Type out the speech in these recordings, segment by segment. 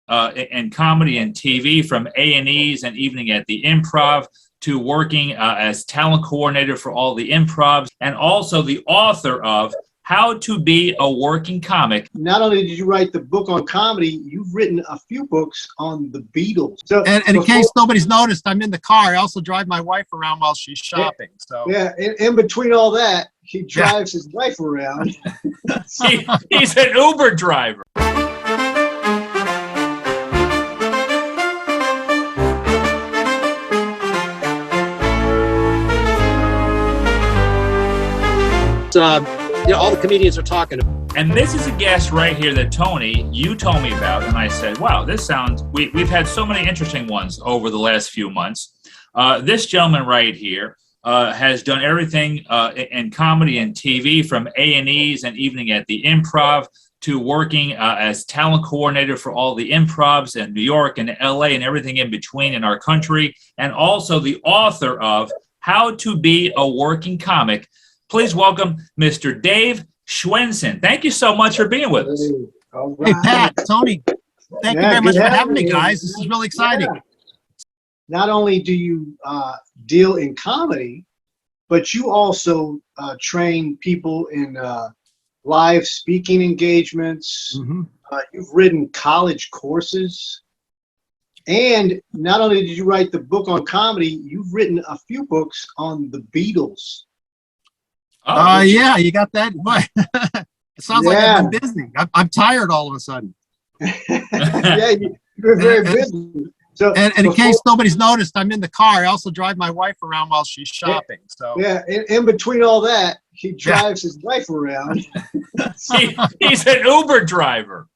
in comedy and TV, from A&Es and evening at the Improv to working as talent coordinator for all the improvs, and also the author of How to Be a Working Comic. Not only did you write the book on comedy, you've written a few books on the Beatles. So, and in case nobody's noticed, I'm in the car. I also drive my wife around while she's shopping. So yeah, in between all that, he drives his wife around. He's an Uber driver. All the comedians are talking about. And this is a guest right here that Tony, you told me about, and I said, wow, this sounds, we've had so many interesting ones over the last few months. This gentleman right here has done everything in comedy and TV, from A&Es and evening at the Improv to working as talent coordinator for all the improvs in New York and LA and everything in between in our country, and also the author of How to Be a Working Comic. Please welcome Mr. Dave Schwensen. Thank you so much for being with us. All right. Hey, Pat, Tony, thank you very much for having me, guys. This is really exciting. Yeah. Not only do you deal in comedy, but you also train people in live speaking engagements. Mm-hmm. You've written college courses. And not only did you write the book on comedy, you've written a few books on the Beatles. Yeah, you got that. It sounds like I've been busy. I'm tired all of a sudden. Yeah, you're very busy. So, and in case nobody's noticed, I'm in the car. I also drive my wife around while she's shopping. So yeah, in between all that, he drives his wife around. He's an Uber driver.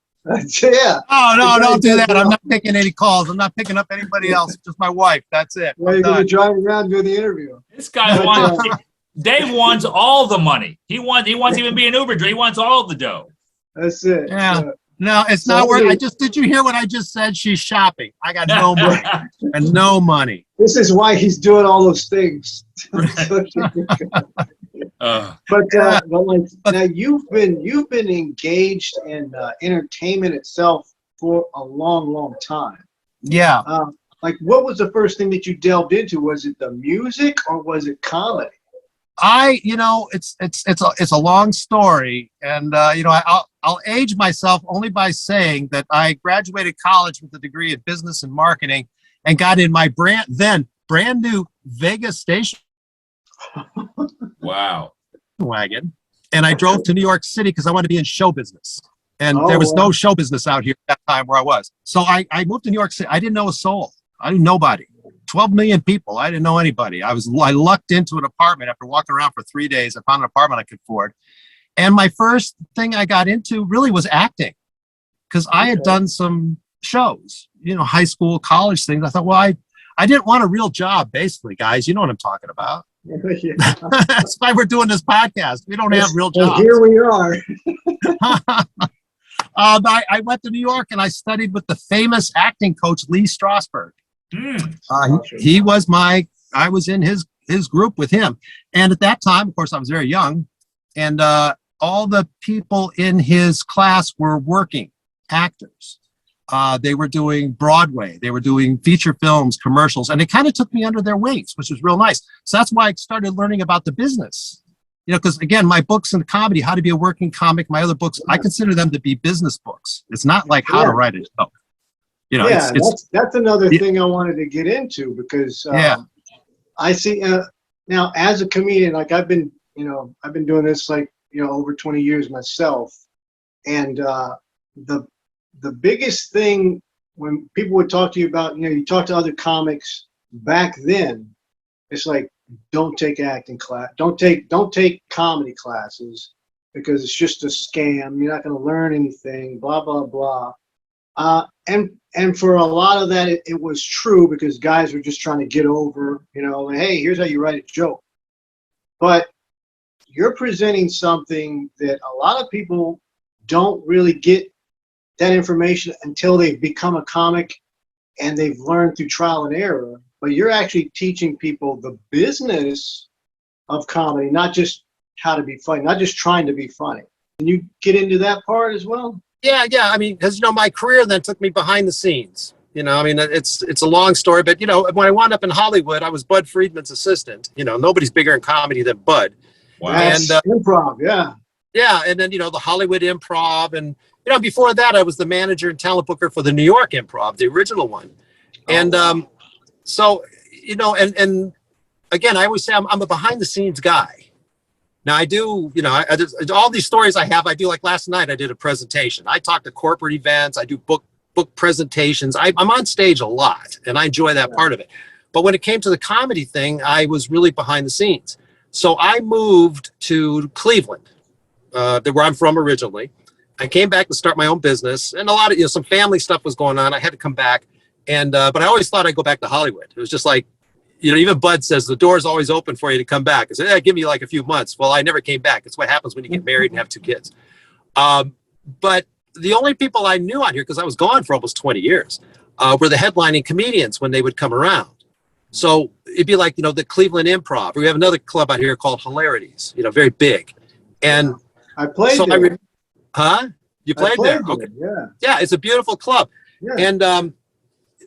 Yeah. Oh, no, don't do that. I'm not taking any calls. I'm not picking up anybody else. Just my wife. That's it. Well, you're going to drive around and do the interview. This guy wants... Dave wants all the money. He wants even be an Uber driver. He wants all the dough. That's it. Yeah. No, it's not worth. Did you hear what I just said? She's shopping. I got no money and no money. This is why he's doing all those things. Now you've been engaged in entertainment itself for a long time. Yeah. What was the first thing that you delved into? Was it the music or was it comedy? It's a long story, and I'll age myself only by saying that I graduated college with a degree in business and marketing, and got in my brand new Vegas station wow wagon, and I drove to New York City because I wanted to be in show business, and there was no show business out here at that time where I was. So I moved to New York City. I didn't know a soul. I knew nobody. 12 million people. I didn't know anybody. I lucked into an apartment after walking around for 3 days. I found an apartment I could afford. And my first thing I got into really was acting, because I had done some shows, high school, college things. I thought, well, I didn't want a real job, basicly, guys. You know what I'm talking about. That's why we're doing this podcast. We don't have real jobs. Here we are. I went to New York and I studied with the famous acting coach, Lee Strasberg. He was I was in his group with him. And at that time, of course, I was very young, and all the people in his class were working actors. They were doing Broadway, they were doing feature films, commercials, and it kind of took me under their wings, which was real nice. So that's why I started learning about the business. Because again, my books in comedy, How to Be a Working Comic, my other books, I consider them to be business books. It's not like how to write a joke. That's another thing I wanted to get into, because I see now as a comedian, I've been doing this over 20 years myself, and the biggest thing when people would talk to you about, you talk to other comics back then, it's like, don't take acting class, don't take comedy classes, because it's just a scam. You're not going to learn anything, blah blah blah. And for a lot of that, it was true, because guys were just trying to get over, hey, here's how you write a joke. But you're presenting something that a lot of people don't really get that information until they've become a comic and they've learned through trial and error. But you're actually teaching people the business of comedy, not just how to be funny, not just trying to be funny. Can you get into that part as well? Yeah. I mean, because my career then took me behind the scenes. I mean, it's a long story, but when I wound up in Hollywood, I was Bud Friedman's assistant. Nobody's bigger in comedy than Bud. Wow. That's Improv, yeah. Yeah, and then the Hollywood Improv, and before that, I was the manager and talent booker for the New York Improv, the original one. And so and again, I always say I'm a behind the scenes guy. Now I do, I just, all these stories I have, I do. Like last night, I did a presentation. I talk to corporate events. I do book presentations. I'm on stage a lot, and I enjoy that part of it. But when it came to the comedy thing, I was really behind the scenes. So I moved to Cleveland, where I'm from originally. I came back to start my own business, and a lot of some family stuff was going on. I had to come back, and but I always thought I'd go back to Hollywood. It was just like, even Bud says the door's always open for you to come back. I said, give me like a few months. Well, I never came back. It's what happens when you get married and have 2 kids. But the only people I knew out here, because I was gone for almost 20 years, were the headlining comedians when they would come around. So it'd be like, the Cleveland Improv. We have another club out here called Hilarities, very big. And I played there. You played there? Okay. Yeah, it's a beautiful club. Yeah. And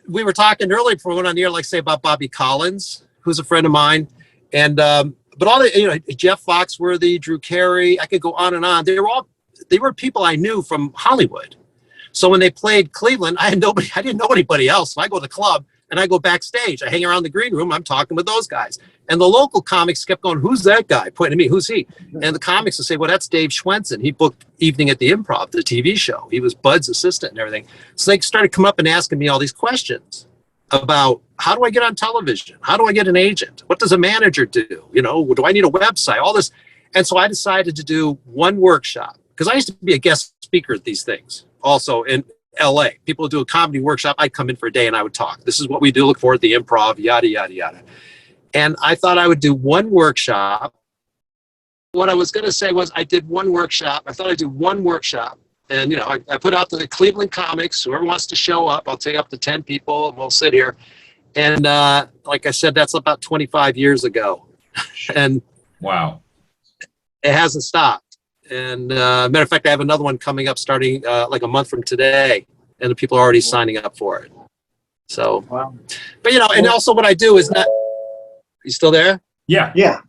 we were talking earlier before we went on the air, like say about Bobby Collins, who's a friend of mine. And but all the, Jeff Foxworthy, Drew Carey, I could go on and on. They were people I knew from Hollywood. So when they played Cleveland, I didn't know anybody else. So I go to the club and I go backstage. I hang around the green room. I'm talking with those guys. And the local comics kept going, who's that guy? Pointing at me, who's he? And the comics would say, well, that's Dave Schwensen. He booked Evening at the Improv, the TV show. He was Bud's assistant and everything. So they started coming up and asking me all these questions about how do I get on television? How do I get an agent? What does a manager do? Do I need a website? All this. And so I decided to do one workshop, because I used to be a guest speaker at these things also in LA. People would do a comedy workshop. I'd come in for a day and I would talk. This is what we do. Look for at the Improv, yada, yada, yada. And I thought I would do one workshop. What I was going to say was I did one workshop. I thought I'd do one workshop. And, I put out to the Cleveland comics, whoever wants to show up, I'll take up to 10 people and we'll sit here. And like I said, that's about 25 years ago. And wow, it hasn't stopped. And matter of fact, I have another one coming up starting like a month from today, and the people are already signing up for it. So, wow. But and also what I do is not. You still there? Yeah.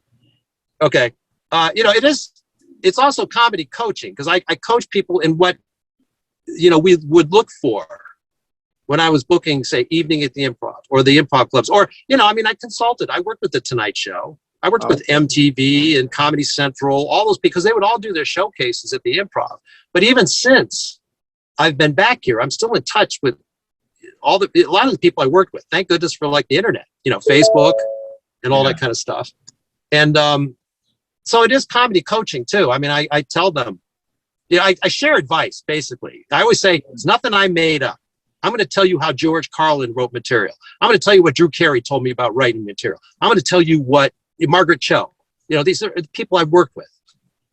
Okay. It's also comedy coaching, because I coach people in what we would look for when I was booking, say, Evening at the Improv or the Improv clubs, or I consulted. I worked with the Tonight Show. I worked with MTV and Comedy Central, all those, because they would all do their showcases at the Improv. But even since I've been back here, I'm still in touch with a lot of the people I worked with. Thank goodness for like the internet, Facebook and all that kind of stuff. And so it is comedy coaching too. I tell them, I share advice basically. I always say it's nothing I made up. I'm going to tell you how George Carlin wrote material. I'm going to tell you what Drew Carey told me about writing material. I'm going to tell you what Margaret Cho, these are the people I've worked with,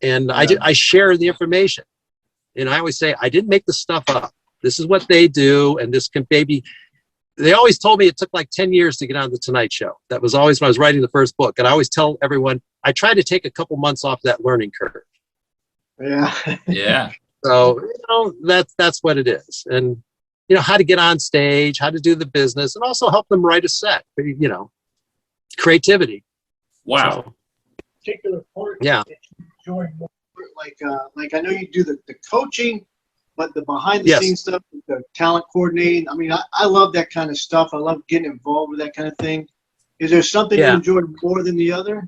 and I share the information. And I always say, I didn't make the stuff up. This is what they do. And this can they always told me it took like 10 years to get on the Tonight Show. That was always when I was writing the first book. And I always tell everyone, I try to take a couple months off that learning curve. Yeah. So, that's what it is. And, how to get on stage, how to do the business, and also help them write a set, creativity. Wow. So, particular part. Yeah. Like I know you do the coaching, but the behind the scenes stuff, the talent coordinating. I love that kind of stuff. I love getting involved with that kind of thing. Is there something you enjoy more than the other?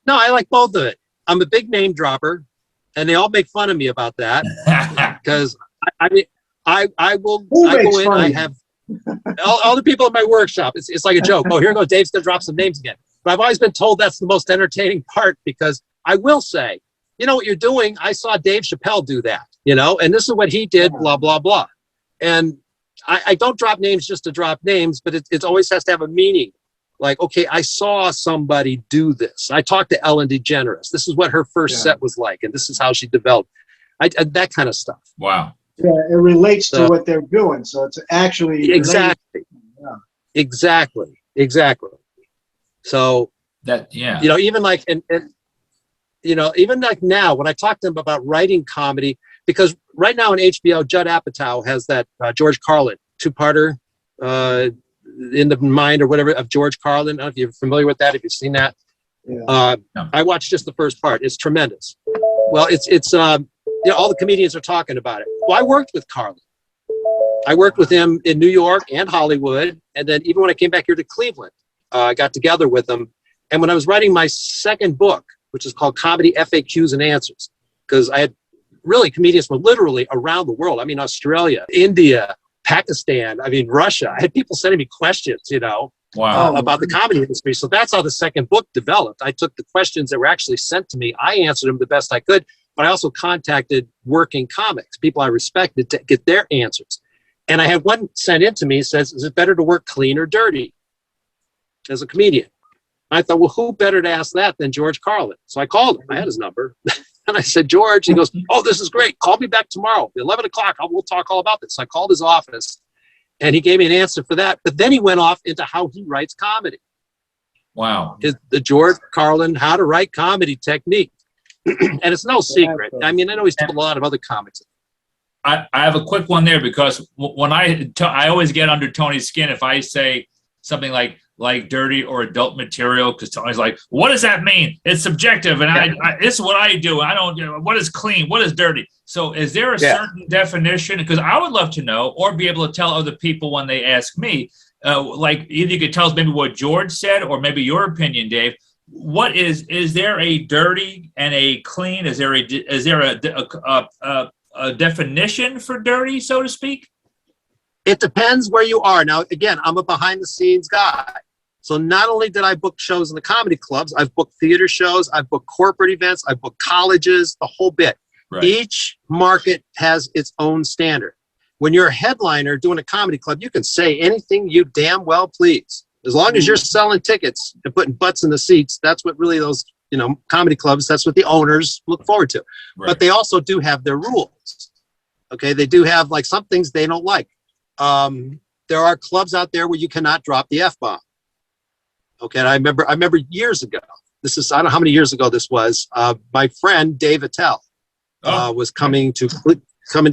No, I like both of it. I'm a big name dropper, and they all make fun of me about that because I will go in. I have all the people in my workshop. It's like a joke. Oh, here goes Dave's gonna drop some names again. But I've always been told that's the most entertaining part, because I will say, what you're doing. I saw Dave Chappelle do that, and this is what he did. Blah blah blah. And I don't drop names just to drop names, but it always has to have a meaning. Like, okay, I saw somebody do this. I talked to Ellen DeGeneres. This is what her first set was like, and this is how she developed. That kind of stuff. Wow. Yeah, it relates to what they're doing, so it's actually exactly. Exactly. So that even like and even like now when I talk to them about writing comedy, because right now on HBO, Judd Apatow has that George Carlin two-parter, In the Mind or whatever of George Carlin. I don't know if you're familiar with that, if you've seen that. Yeah. No. I watched just the first part. It's tremendous. Well, it's all the comedians are talking about it. Well, I worked with Carlin. I worked with him in New York and Hollywood. And then even when I came back here to Cleveland, I got together with him. And when I was writing my second book, which is called Comedy FAQs and Answers, because I had really comedians from literally around the world. I mean, Australia, India, Pakistan, Russia. I had people sending me questions, about the comedy industry. So that's how the second book developed. I took the questions that were actually sent to me. I answered them the best I could, but I also contacted working comics, people I respected, to get their answers. And I had one sent in to me, says, is it better to work clean or dirty as a comedian? I thought, well, who better to ask that than George Carlin? So I called him. I had his number. And I said, George, he goes, oh, this is great. Call me back tomorrow, 11 o'clock. We'll talk all about this. So I called his office and he gave me an answer for that. But then he went off into how he writes comedy. Wow. The George Carlin, how to write comedy technique. And it's no secret. I know he's told a lot of other comics. I have a quick one there, because when I always get under Tony's skin if I say something like dirty or adult material, because Tony's like, what does that mean? It's subjective, and I this is what I do. I don't. What is clean? What is dirty? So is there a certain definition? Because I would love to know, or be able to tell other people when they ask me. Either you could tell us maybe what George said, or maybe your opinion, Dave. What is there a dirty and a clean? Is there a definition for dirty, so to speak? It depends where you are. Now, again, I'm a behind the scenes guy. So not only did I book shows in the comedy clubs, I've booked theater shows, I've booked corporate events, I've booked colleges, the whole bit. Right. Each market has its own standard. When you're a headliner doing a comedy club, you can say anything you damn well please. As long as you're selling tickets and putting butts in the seats, that's what really those, comedy clubs, that's what the owners look forward to. Right. But they also do have their rules. Okay, they do have some things they don't like. There are clubs out there where you cannot drop the F-bomb. Okay, and I remember years ago, I don't know how many years ago this was, my friend Dave Attel was coming to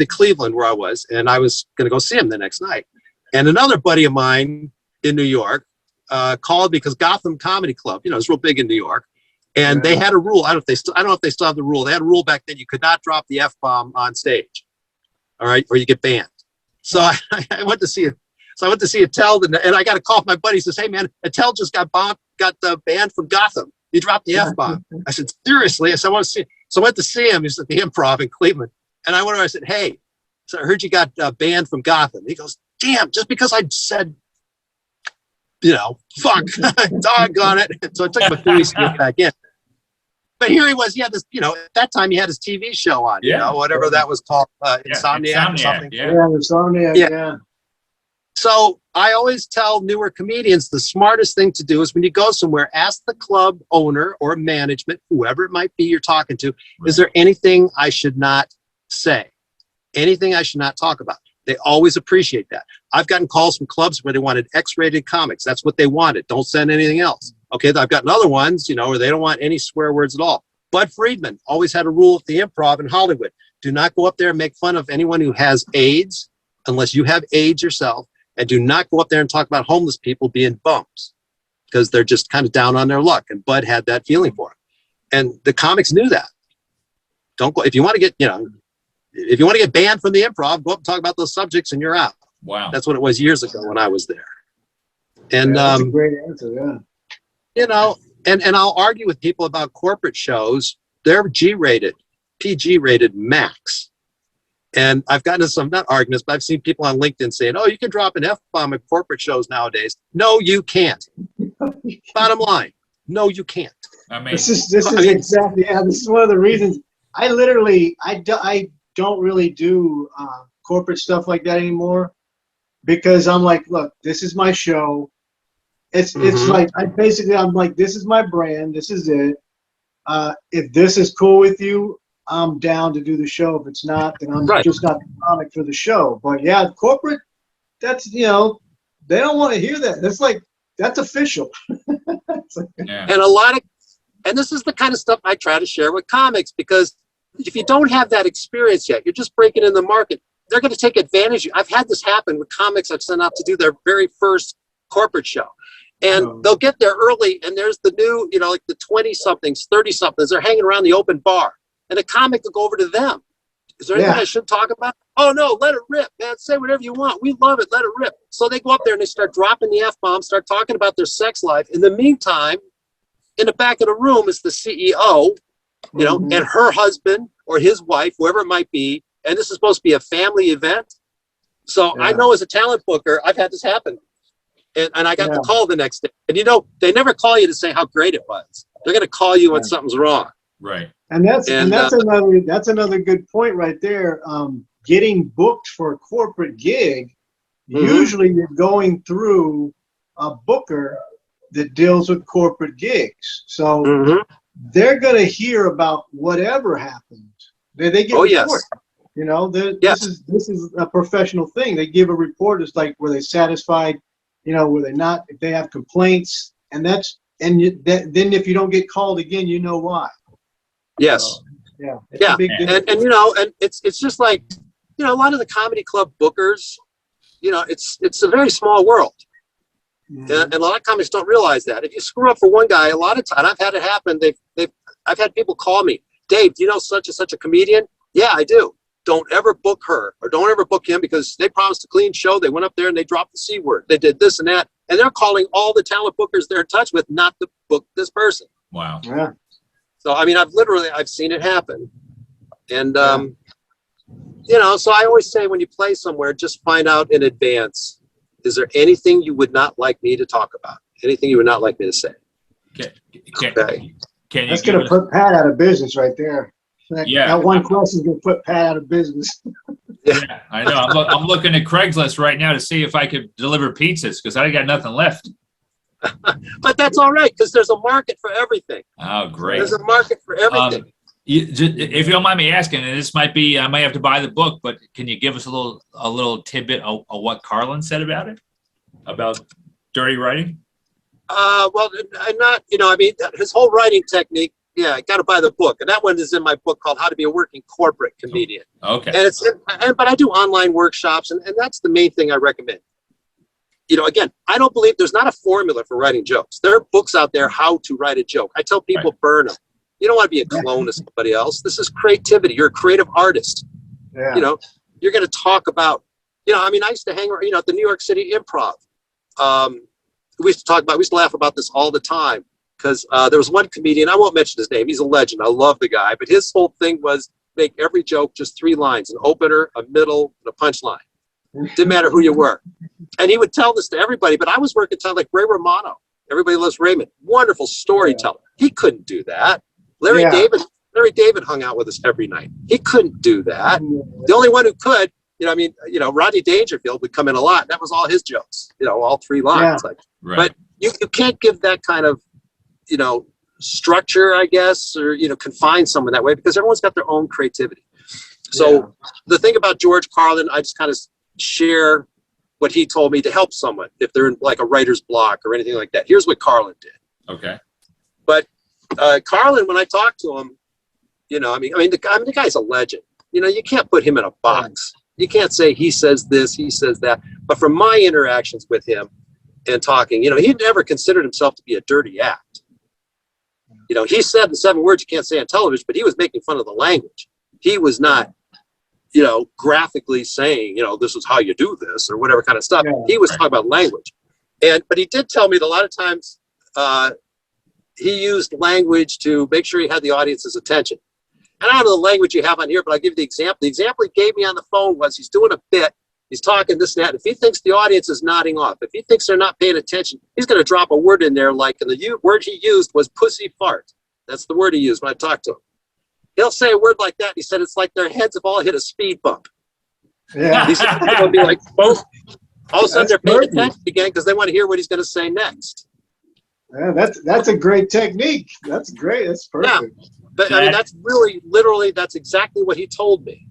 Cleveland where I was, and I was going to go see him the next night. And another buddy of mine in New York called, because Gotham Comedy Club, it's real big in New York, and they had a rule. I don't know if they still have the rule. They had a rule back then: you could not drop the F-bomb on stage, all right, or you get banned. So I went to see it. So I went to see Attel, and I got a call from my buddy. He says, "Hey man, Attel just got banned from Gotham. He dropped the F-bomb." I said, "Seriously?" I said, "I want to see." So I went to see him. He's at the Improv in Cleveland, and I went over. I said, "Hey, so I heard you got banned from Gotham." He goes, "Damn! Just because I said, fuck, doggone it." So it took him a few weeks to get back in. But here he was. He had this, at that time he had his TV show on, whatever that was called, Insomniac or something. Insomniac, yeah. So I always tell newer comedians the smartest thing to do is when you go somewhere, ask the club owner or management, whoever it might be you're talking to, is there anything I should not say? Anything I should not talk about? They always appreciate that. I've gotten calls from clubs where they wanted X-rated comics. That's what they wanted. Don't send anything else. Okay, I've gotten other ones, where they don't want any swear words at all. Bud Friedman always had a rule at the Improv in Hollywood. Do not go up there and make fun of anyone who has AIDS unless you have AIDS yourself. And do not go up there and talk about homeless people being bums, because they're just kind of down on their luck. And Bud had that feeling for him. And the comics knew that. Don't go, if you want to get, if you want to get banned from the Improv, go up and talk about those subjects and you're out. Wow. That's what it was years ago when I was there. And that's a great answer, yeah. And I'll argue with people about corporate shows. They're G-rated, PG-rated max. And I've gotten into some, not arguments, but I've seen people on LinkedIn saying, oh, you can drop an F-bomb at corporate shows nowadays. No, you can't. Bottom line, no, you can't. This is exactly, this is one of the reasons I don't really do corporate stuff like that anymore, because I'm like, look, this is my show. It's like, I'm like, this is my brand. This is it. If this is cool with you, I'm down to do the show. If it's not, then I'm just not the comic for the show. But yeah, corporate, that's, they don't want to hear that. That's official. And and this is the kind of stuff I try to share with comics, because if you don't have that experience yet, you're just breaking in the market. They're going to take advantage of you. I've had this happen with comics I've sent out to do their very first corporate show. And they'll get there early, and there's the new, like the 20-somethings, 30-somethings, they're hanging around the open bar. And a comic will go over to them. Is there anything I should talk about? Oh, no, let it rip, man. Say whatever you want. We love it. Let it rip. So they go up there and they start dropping the F-bomb, start talking about their sex life. In the meantime, in the back of the room is the CEO, and her husband or his wife, whoever it might be. And this is supposed to be a family event. So I know as a talent booker, I've had this happen. And I got the call the next day. And they never call you to say how great it was. They're going to call you when something's wrong. Right. And that's another good point right there. Getting booked for a corporate gig, usually you're going through a booker that deals with corporate gigs. So they're going to hear about whatever happened. They get reports. This is a professional thing. They give a report. It's like, were they satisfied? Were they not? If they have complaints, then if you don't get called again, you know why. Yes. So, and it's just like, a lot of the comedy club bookers, it's a very small world. And a lot of comics don't realize that. If you screw up for one guy, a lot of time, I've had it happen. I've had people call me, Dave, do you know such and such a comedian? Yeah, I do. Don't ever book her or don't ever book him because they promised a clean show. They went up there and they dropped the C word. They did this and that. And they're calling all the talent bookers they're in touch with not to book this person. Wow. Yeah. So, I mean, I've seen it happen. And, so I always say when you play somewhere, just find out in advance, is there anything you would not like me to talk about? Anything you would not like me to say? Okay. That's going to put Pat out of business right there. That one question is going to put Pat out of business. Yeah, I know. I'm looking at Craigslist right now to see if I could deliver pizzas because I got nothing left. But that's all right because there's a market for everything. Oh, great. There's a market for everything. If you don't mind me asking, and this might be, I might have to buy the book, but can you give us a little tidbit of what Carlin said about it, about dirty writing? Well, I'm not, his whole writing technique. Yeah, I got to buy the book, and that one is in my book called "How to Be a Working Corporate Comedian." Okay. And but I do online workshops, and that's the main thing I recommend. Again, I don't believe there's not a formula for writing jokes. There are books out there how to write a joke. I tell people burn them. You don't want to be a clone of somebody else. This is creativity. You're a creative artist. Yeah. You're going to talk about. I used to hang around. At the New York City Improv. We used to laugh about this all the time. Because there was one comedian, I won't mention his name, he's a legend, I love the guy, but his whole thing was make every joke just 3 lines, an opener, a middle, and a punchline. Didn't matter who you were. And he would tell this to everybody, but I was working time like Ray Romano. Everybody loves Raymond. Wonderful storyteller. He couldn't do that. Larry David hung out with us every night. He couldn't do that. The only one who could, Rodney Dangerfield would come in a lot. And that was all his jokes, all 3 lines. Right. But you can't give that kind of structure, I guess, or, confine someone that way because everyone's got their own creativity. So the thing about George Carlin, I just kind of share what he told me to help someone if they're in like a writer's block or anything like that. Here's what Carlin did. Okay. But Carlin, when I talked to him, the guy's a legend. You can't put him in a box. You can't say he says this, he says that. But from my interactions with him and talking, he never considered himself to be a dirty act. He said the 7 words you can't say on television, but he was making fun of the language. He was not, graphically saying, this is how you do this or whatever kind of stuff. Yeah. He was talking about language. But he did tell me that a lot of times he used language to make sure he had the audience's attention. And I don't know the language you have on here, but I'll give you the example. The example he gave me on the phone was he's doing a bit. He's talking this and that. If he thinks the audience is nodding off, if he thinks they're not paying attention, he's going to drop a word in there and the word he used was pussy fart. That's the word he used when I talked to him. He'll say a word like that. And he said, it's like their heads have all hit a speed bump. Yeah. He said, it'll be like, boom. All of a sudden they're paying attention again because they want to hear what he's going to say next. Yeah, that's a great technique. That's great. That's perfect. Yeah. But that's really, literally, that's exactly what he told me.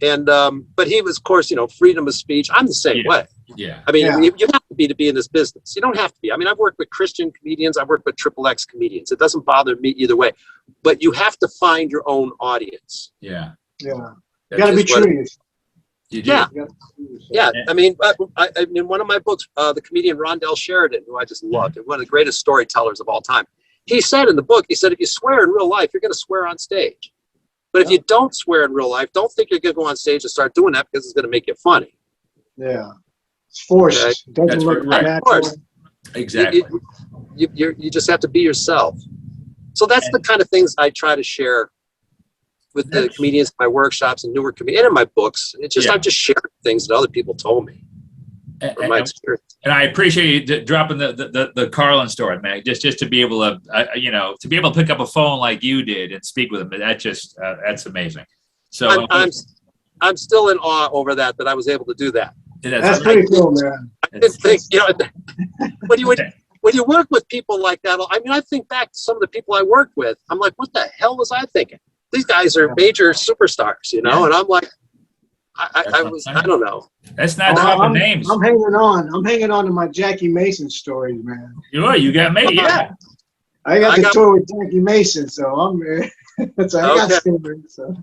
And but he was, of course, freedom of speech. I'm the same way. Yeah. You have to be in this business. You don't have to be. I mean, I've worked with Christian comedians. I've worked with XXX comedians. It doesn't bother me either way. But you have to find your own audience. Yeah. You got to be true. You do. Yeah. I mean, in one of my books, the comedian Rondell Sheridan, who I just loved, and one of the greatest storytellers of all time, he said in the book, he said, if you swear in real life, you're going to swear on stage. But if you don't swear in real life, don't think you're going to go on stage and start doing that because it's going to make you funny. Yeah. It's forced. Okay? It doesn't look natural. Exactly. You just have to be yourself. So that's the kind of things I try to share with the comedians in my workshops and newer comedians and in my books. It's just I'm just sharing things that other people told me from my experience. And I appreciate you dropping the Carlin story, man. Just to be able to to be able to pick up a phone like you did and speak with him. That's amazing. So I'm still in awe over that I was able to do that. That's pretty cool, man. I didn't think when you work with people like that, I mean, I think back to some of the people I worked with. I'm like, what the hell was I thinking? These guys are major superstars, and I'm like, I don't know. That's not dropping names. I'm hanging on. I'm hanging on to my Jackie Mason stories, man. You got me, yeah. I got the tour with Jackie Mason, so I'm. So I got stories. So.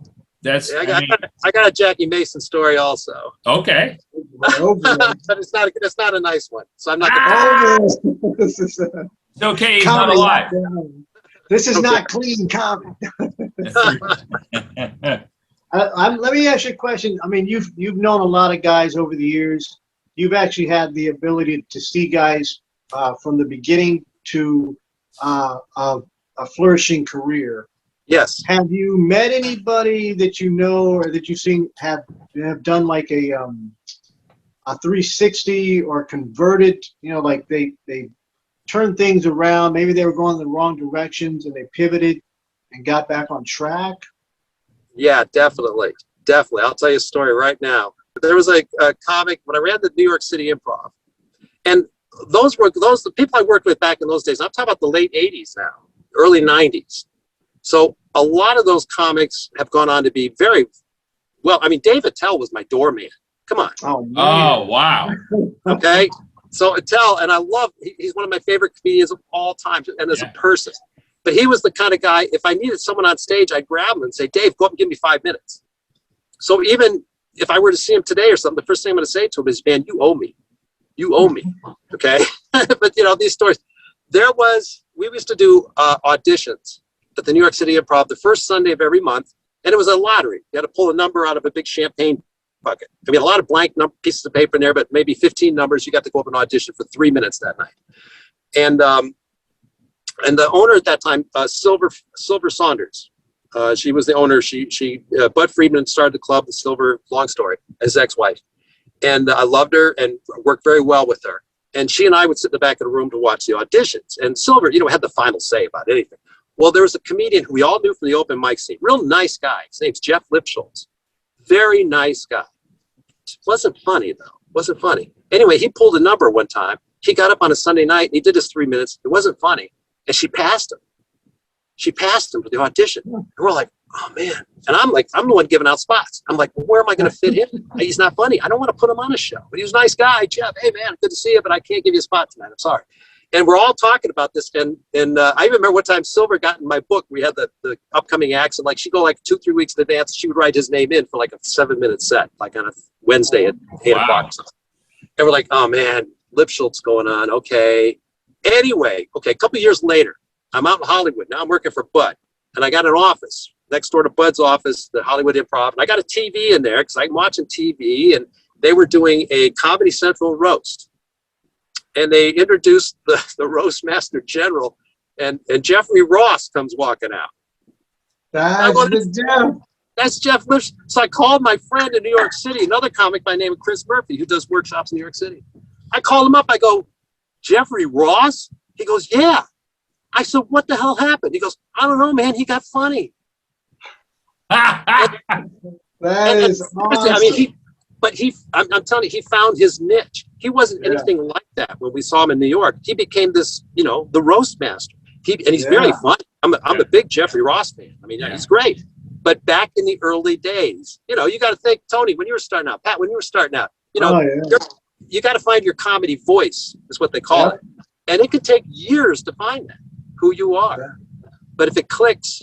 I got a Jackie Mason story also. Okay. But it's not a nice one, so I'm not going to. It's okay, he's not alive. This is not clean comedy. Let me ask you a question. I mean, you've known a lot of guys over the years. You've actually had the ability to see guys from the beginning to a flourishing career. Yes. Have you met anybody that you know or that you've seen have done like a 360 or converted? Like they turned things around. Maybe they were going in the wrong directions and they pivoted and got back on track. Yeah, definitely. I'll tell you a story right now. There was a comic when I ran the New York City Improv, and those the people I worked with back in those days. I'm talking about the late 80s now, early 90s. So a lot of those comics have gone on to be very well. I mean, Dave Attel was my doorman. Come on. Oh wow. Okay. So Attel, and he's one of my favorite comedians of all time, and as a person. But he was the kind of guy, if I needed someone on stage, I'd grab him and say, Dave, go up and give me 5 minutes. So even if I were to see him today or something, the first thing I'm going to say to him is, man, you owe me. You owe me. Okay. But these stories, we used to do auditions at the New York City Improv the first Sunday of every month. And it was a lottery. You had to pull a number out of a big champagne bucket. I mean, a lot of blank pieces of paper in there, but maybe 15 numbers. You got to go up and audition for 3 minutes that night. And the owner at that time, Silver Saunders, she was the owner. Bud Friedman started the club, the Silver, long story, his ex-wife. And I loved her and worked very well with her. And she and I would sit in the back of the room to watch the auditions. And Silver, had the final say about anything. Well, there was a comedian who we all knew from the open mic scene. Real nice guy. His name's Jeff Lipschultz. Very nice guy. Wasn't funny, though. Wasn't funny. Anyway, he pulled a number one time. He got up on a Sunday night and he did his 3 minutes. It wasn't funny. And she passed him. She passed him for the audition. And we're like, oh, man. And I'm the one giving out spots. I'm like, well, where am I going to fit him? He's not funny. I don't want to put him on a show. But he was a nice guy. Jeff, hey, man, good to see you, but I can't give you a spot tonight. I'm sorry. And we're all talking about this. And I remember one time Silver got in my book. We had the upcoming acts. And she'd go 2-3 weeks in advance. She would write his name in for a 7-minute set, on a Wednesday at 8 o'clock. And we're like, oh, man, Lipschultz going on. Okay. Anyway, a couple of years later, I'm out in Hollywood. Now I'm working for Bud. And I got an office next door to Bud's office, the Hollywood Improv. And I got a TV in there because I'm watching TV. And they were doing a Comedy Central roast. And they introduced the roast master general. And Jeffrey Ross comes walking out. That's Jeff Lipschultz. So I called my friend in New York City, another comic by the name of Chris Murphy, who does workshops in New York City. I called him up. I go, Jeffrey Ross? He goes, yeah. I said, what the hell happened? He goes, I don't know, man. He got funny. That is awesome. I mean, I'm telling you, he found his niche. He wasn't anything like that when we saw him in New York. He became this, the roast master. He's very funny. I'm a big Jeffrey Ross fan. I mean, he's great. But back in the early days, you got to think, Tony, when you were starting out, Pat, when you were starting out, you got to find your comedy voice, is what they call it. And it could take years to find that, who you are. Yeah. But if it clicks,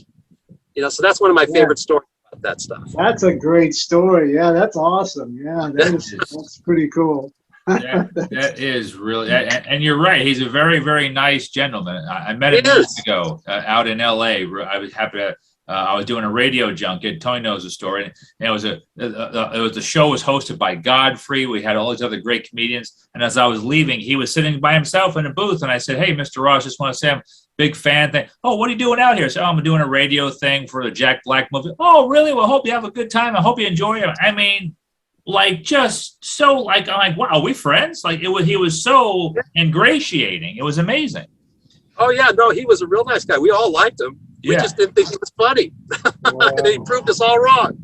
you know, so that's one of my favorite stories about that stuff. That's a great story. Yeah, that's awesome. Yeah, that's pretty cool. That is really, and you're right. He's a very, very nice gentleman. I met him years ago out in LA. I was happy to. I was doing a radio junket. Tony knows the story. And it was the show was hosted by Godfrey. We had all these other great comedians. And as I was leaving, he was sitting by himself in a booth. And I said, "Hey, Mr. Ross, just want to say I'm a big fan." "Oh, what are you doing out here?" I said, "Oh, I'm doing a radio thing for the Jack Black movie." "Oh, really? Well, hope you have a good time. I hope you enjoy it." I mean, like, just so, like, I'm like, wow, are we friends? Like, he was so ingratiating. It was amazing. Oh yeah, no, he was a real nice guy. We all liked him. We just didn't think he was funny. And he proved us all wrong.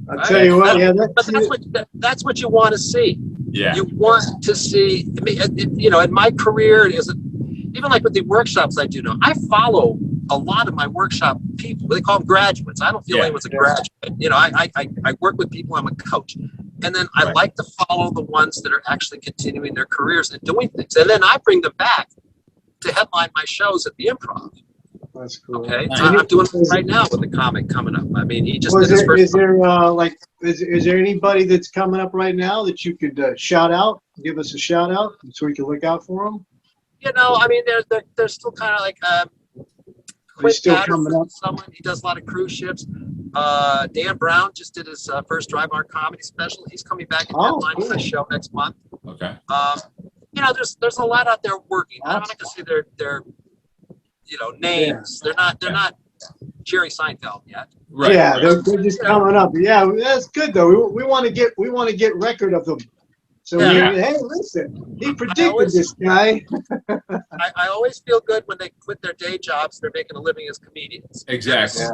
I'll tell you what, that's what you want to see. Yeah. You want to see, I mean, you know, in my career, even like with the workshops I do now, I follow a lot of my workshop people. They call them graduates. I don't feel anyone's a graduate. You know, I work with people. I'm a coach. And then I like to follow the ones that are actually continuing their careers and doing things. And then I bring them back to headline my shows at the Improv. That's cool. Okay, I'm doing it right now with the comic coming up. I mean, he just did his first. Is there anybody that's coming up right now that you could shout out? Give us a shout out so we can look out for them. You know, I mean, they're still kind of like Quint Patterson, someone. He does a lot of cruise ships. Dan Brown just did his first Drive Art comedy special. He's coming back and headlining my show next month. Okay. You know, there's a lot out there working. I'm not gonna say they're you know, names. They're not Jerry Seinfeld yet. Right. Yeah, they're just coming up. Yeah, that's good though. We want to get record of them. So hey, listen, he predicted this guy. I always feel good when they quit their day jobs. They're making a living as comedians. Exactly.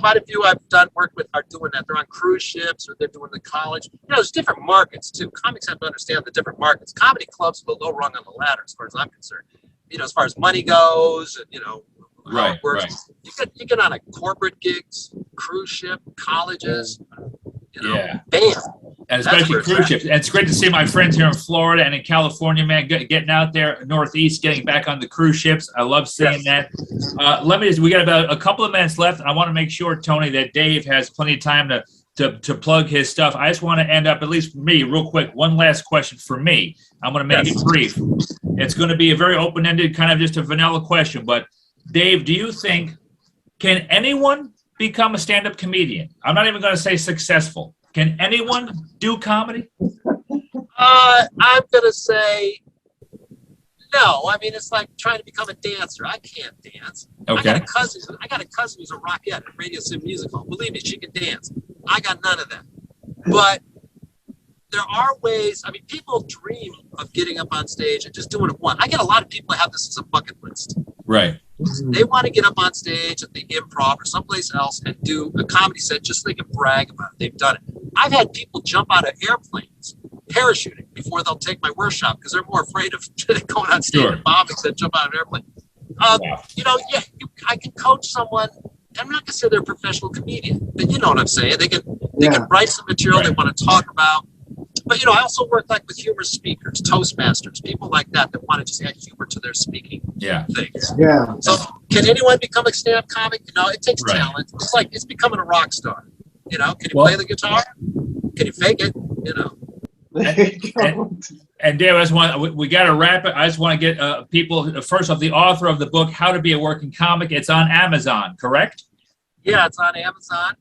Quite a few I've worked with are doing that. They're on cruise ships or they're doing the college. You know, there's different markets too. Comics have to understand the different markets. Comedy clubs are the low rung on the ladder as far as I'm concerned. You know, as far as money goes, and you know, how it works. Right. You get on a corporate gigs, cruise ship, colleges. You know, bam. And especially cruise ships. And it's great to see my friends here in Florida and in California, man, getting out there Northeast, getting back on the cruise ships. I love seeing that. We got about a couple of minutes left. And I want to make sure, Tony, that Dave has plenty of time to plug his stuff. I just want to end up, at least for me, real quick, one last question for me. I'm going to make it brief. It's going to be a very open-ended, kind of just a vanilla question. But Dave, do you think, can anyone become a stand-up comedian? I'm not even going to say successful. Can anyone do comedy? I'm going to say no. I mean, it's like trying to become a dancer. I can't dance. Okay. I got a cousin who's a rockette at Radio City Music Hall. Believe me, she can dance. I got none of that. But there are ways. I mean, people dream of getting up on stage and just doing it once. I get a lot of people that have this as a bucket list. Right. They want to get up on stage at the Improv or someplace else and do a comedy set just so they can brag about it. They've done it. I've had people jump out of airplanes, parachuting, before they'll take my workshop because they're more afraid of going on stage and bombing than jump out of an airplane. You know, I can coach someone. I'm not going to say they're a professional comedian, but you know what I'm saying. They can write some material they want to talk about. But, you know, I also work like with humor speakers, Toastmasters, people like that want to just add humor to their speaking things. Yeah. So can anyone become a stand-up comic? You know, it takes talent. It's like it's becoming a rock star. You know, can you play the guitar? Can you fake it? You know. And Dave, we got to wrap it. I just want to get people, first off, the author of the book, How to Be a Working Comic. It's on Amazon, correct? Yeah, it's on Amazon.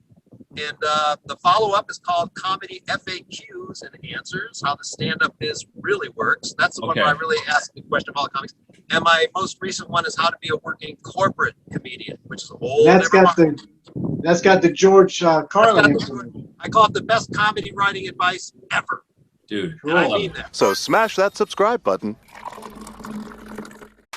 And the follow-up is called Comedy FAQs and Answers, How the Stand-Up Biz Really Works. That's the one where I really ask the question of all the comics. And my most recent one is How to Be a Working Corporate Comedian, which is a whole That's got the George Carlin. I call it the best comedy writing advice ever. Dude, and I mean that. So smash that subscribe button